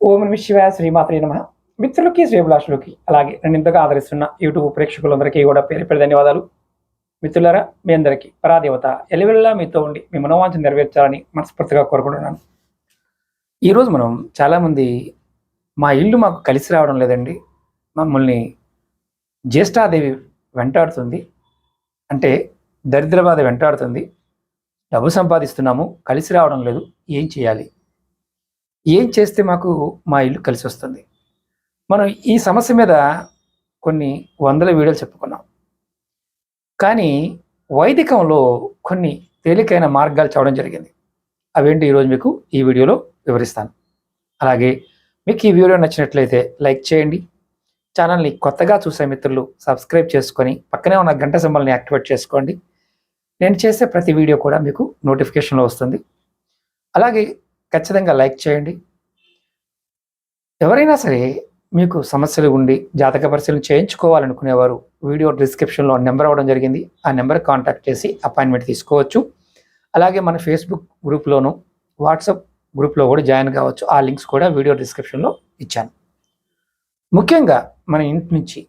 ఓం నమః శివాయ శ్రీమాత్రే నమః. మిత్రులకి, శ్రేభిలాషులకి, అలాగే నన్ను ఇంతగా ఆదరిస్తున్న యూట్యూబ్ ప్రేక్షకులందరికీ కూడా పేరు పేరు ధన్యవాదాలు. మిత్రులారా, మీ అందరికీ పరాదేవత ఎల్లవెల్లా మీతో ఉండి మీ మనోవాంఛను నెరవేర్చాలని మనస్ఫూర్తిగా కోరుకుంటున్నాను. ఈరోజు మనం చాలామంది మా ఇల్లు మాకు కలిసి రావడం లేదండి, మమ్మల్ని జ్యేష్ఠాదేవి వెంటాడుతుంది, అంటే దరిద్ర బాధ వెంటాడుతుంది, డబ్బు సంపాదిస్తున్నాము, కలిసి రావడం లేదు, ఏం చేయాలి, ఏం చేస్తే మాకు మా ఇల్లు కలిసి వస్తుంది? మనం ఈ సమస్య మీద కొన్ని వందల వీడియోలు చెప్పుకున్నాం, కానీ వైదికంలో కొన్ని తేలికైన మార్గాలు చూడడం జరిగింది. అవేంటి ఈరోజు మీకు ఈ వీడియోలో వివరిస్తాను. అలాగే మీకు ఈ వీడియో నచ్చినట్లయితే లైక్ చేయండి, ఛానల్ని కొత్తగా చూసే మిత్రులు సబ్స్క్రైబ్ చేసుకొని పక్కనే ఉన్న గంట సింబల్ని యాక్టివేట్ చేసుకోండి. నేను చేసే ప్రతి వీడియో కూడా మీకు నోటిఫికేషన్లో వస్తుంది. అలాగే ఖచ్చితంగా లైక్ చేయండి. ఎవరైనా సరే మీకు సమస్యలు ఉండి జాతక పరిశీలన చేయించుకోవాలనుకునేవారు వీడియో డిస్క్రిప్షన్లో నెంబర్ అవ్వడం జరిగింది, ఆ నెంబర్ కాంటాక్ట్ చేసి అపాయింట్మెంట్ తీసుకోవచ్చు. అలాగే మన ఫేస్బుక్ గ్రూప్లోను వాట్సాప్ గ్రూప్లో కూడా జాయిన్ కావచ్చు, ఆ లింక్స్ కూడా వీడియో డిస్క్రిప్షన్లో ఇచ్చాను. ముఖ్యంగా మన ఇంటి నుంచి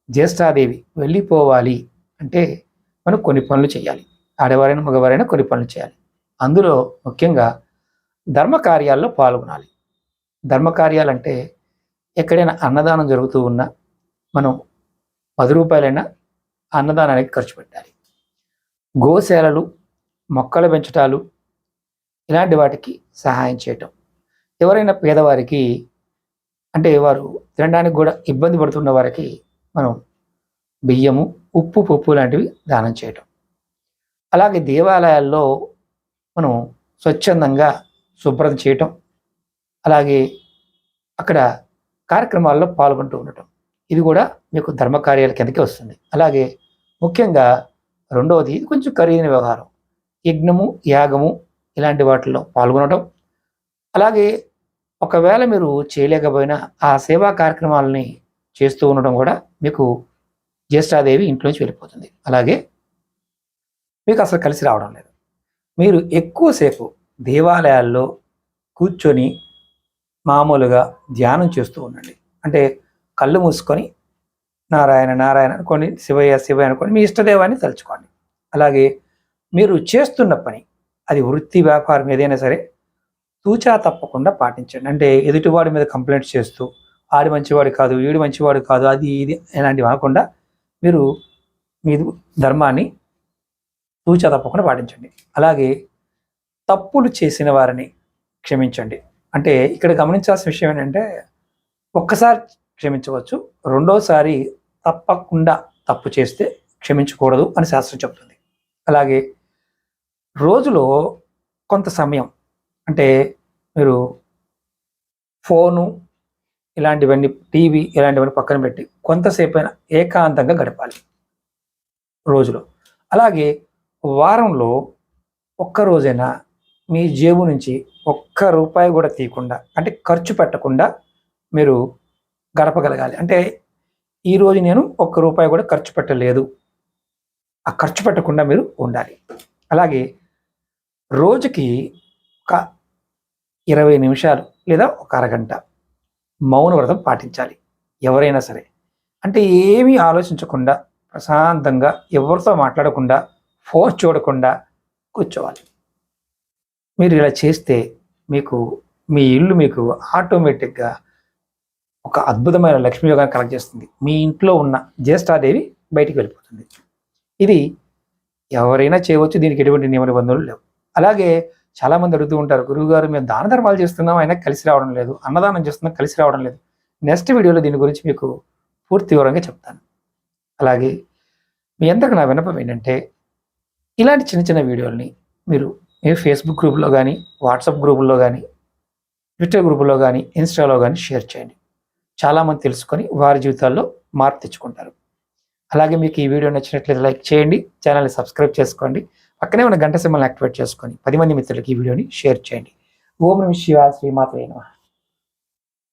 జ్యేష్ఠాదేవి వెళ్ళిపోవాలి అంటే మనం కొన్ని పనులు చేయాలి. ఆడవారైనా మగవారైనా కొన్ని పనులు చేయాలి. అందులో ముఖ్యంగా ధర్మకార్యాల్లో పాల్గొనాలి. ధర్మకార్యాలంటే ఎక్కడైనా అన్నదానం జరుగుతూ ఉన్నా మనం 10 రూపాయలైనా అన్నదానానికి ఖర్చు పెట్టాలి. గోశాలలు, మొక్కలు పెంచటాలు, ఇలాంటి వాటికి సహాయం చేయటం. ఎవరైనా పేదవారికి, అంటే వారు తినడానికి కూడా ఇబ్బంది పడుతున్న వారికి మనం బియ్యము, ఉప్పు, పప్పు లాంటివి దానం చేయటం. అలాగే దేవాలయాల్లో మనం స్వచ్ఛందంగా శుభ్రం చేయటం, అలాగే అక్కడ కార్యక్రమాల్లో పాల్గొంటూ ఉండటం, ఇది కూడా మీకు ధర్మకార్యాల కిందకి వస్తుంది. అలాగే ముఖ్యంగా రెండవది, ఇది కొంచెం ఖరీదైన వ్యవహారం, యజ్ఞము, యాగము ఇలాంటి వాటిల్లో పాల్గొనడం. అలాగే ఒకవేళ మీరు చేయలేకపోయినా ఆ సేవా కార్యక్రమాలని చేస్తూ ఉండడం కూడా మీకు జ్యేష్ఠాదేవి ఇంట్లోంచి వెళ్ళిపోతుంది. అలాగే మీకు అసలు కలిసి రావడం లేదు, మీరు ఎక్కువసేపు దేవాలయాల్లో కూర్చొని మామూలుగా ధ్యానం చేస్తూ ఉండండి. అంటే కళ్ళు మూసుకొని నారాయణ నారాయణ అనుకోండి, శివయ్య శివయ్య అనుకోండి, మీ ఇష్టదేవాన్ని తలుచుకోండి. అలాగే మీరు చేస్తున్న పని, అది వృత్తి, వ్యాపారం ఏదైనా సరే తూచా తప్పకుండా పాటించండి. అంటే ఎదుటివాడి మీద కంప్లైంట్స్ చేస్తూ ఆడి మంచివాడు కాదు, వీడు మంచివాడు కాదు, అది ఇది ఇలాంటివి అనకుండా మీరు మీ ధర్మాన్ని తూచా తప్పకుండా పాటించండి. అలాగే తప్పులు చేసిన వారిని క్షమించండి. అంటే ఇక్కడ గమనించాల్సిన విషయం ఏంటంటే, ఒక్కసారి క్షమించవచ్చు, రెండోసారి తప్పకుండా తప్పు చేస్తే క్షమించకూడదు అని శాస్త్రం చెప్తుంది. అలాగే రోజులో కొంత సమయం, అంటే మీరు ఫోను ఇలాంటివన్నీ, టీవీ ఇలాంటివన్నీ పక్కన పెట్టి కొంతసేపు అయినా ఏకాంతంగా గడపాలి రోజులో. అలాగే వారంలో ఒక్కరోజైనా మీ జేబు నుంచి ఒక్క రూపాయి కూడా తీయకుండా, అంటే ఖర్చు పెట్టకుండా మీరు గడపగలగాలి. అంటే ఈరోజు నేను ఒక్క రూపాయి కూడా ఖర్చు పెట్టలేదు, ఆ ఖర్చు పెట్టకుండా మీరు ఉండాలి. అలాగే రోజుకి ఒక 20 నిమిషాలు లేదా ఒక అరగంట మౌన వ్రతం పాటించాలి ఎవరైనా సరే. అంటే ఏమీ ఆలోచించకుండా ప్రశాంతంగా, ఎవరితో మాట్లాడకుండా, ఫోన్ చూడకుండా కూర్చోవాలి. మీరు ఇలా చేస్తే మీకు మీ ఇల్లు మీకు ఆటోమేటిక్గా ఒక అద్భుతమైన లక్ష్మీ యోగాన్ని కలెక్ట్ చేస్తుంది. మీ ఇంట్లో ఉన్న జ్యేష్ఠాదేవి బయటికి వెళ్ళిపోతుంది. ఇది ఎవరైనా చేయవచ్చు, దీనికి ఎటువంటి నియమ నిబంధనలు లేవు. అలాగే చాలామంది అడుగుతూ ఉంటారు, గురువుగారు మేము దాన ధర్మాలు చేస్తున్నాం అయినా కలిసి రావడం లేదు, అన్నదానం చేస్తున్నాం కలిసి రావడం లేదు. నెక్స్ట్ వీడియోలో దీని గురించి మీకు పూర్తి వివరంగా చెప్తాను. అలాగే మీ అందరికీ నా విన్నపం ఏంటంటే, ఇలాంటి చిన్న చిన్న వీడియోల్ని మీరు మీ ఫేస్బుక్ గ్రూప్లో కానీ, వాట్సాప్ గ్రూపుల్లో కానీ, ట్విట్టర్ గ్రూపుల్లో కానీ, ఇన్స్టాలో కానీ షేర్ చేయండి. చాలామంది తెలుసుకొని వారి జీవితాల్లో మార్పు తెచ్చుకుంటారు. అలాగే మీకు ఈ వీడియో నచ్చినట్లయితే లైక్ చేయండి, ఛానల్ని సబ్స్క్రైబ్ చేసుకోండి, పక్కనే ఉన్న గంట సింబల్ని యాక్టివేట్ చేసుకొని 10 మంది మిత్రులకి ఈ వీడియోని షేర్ చేయండి. ఓం నమః శివాయ శ్రీమాత్రే నమః.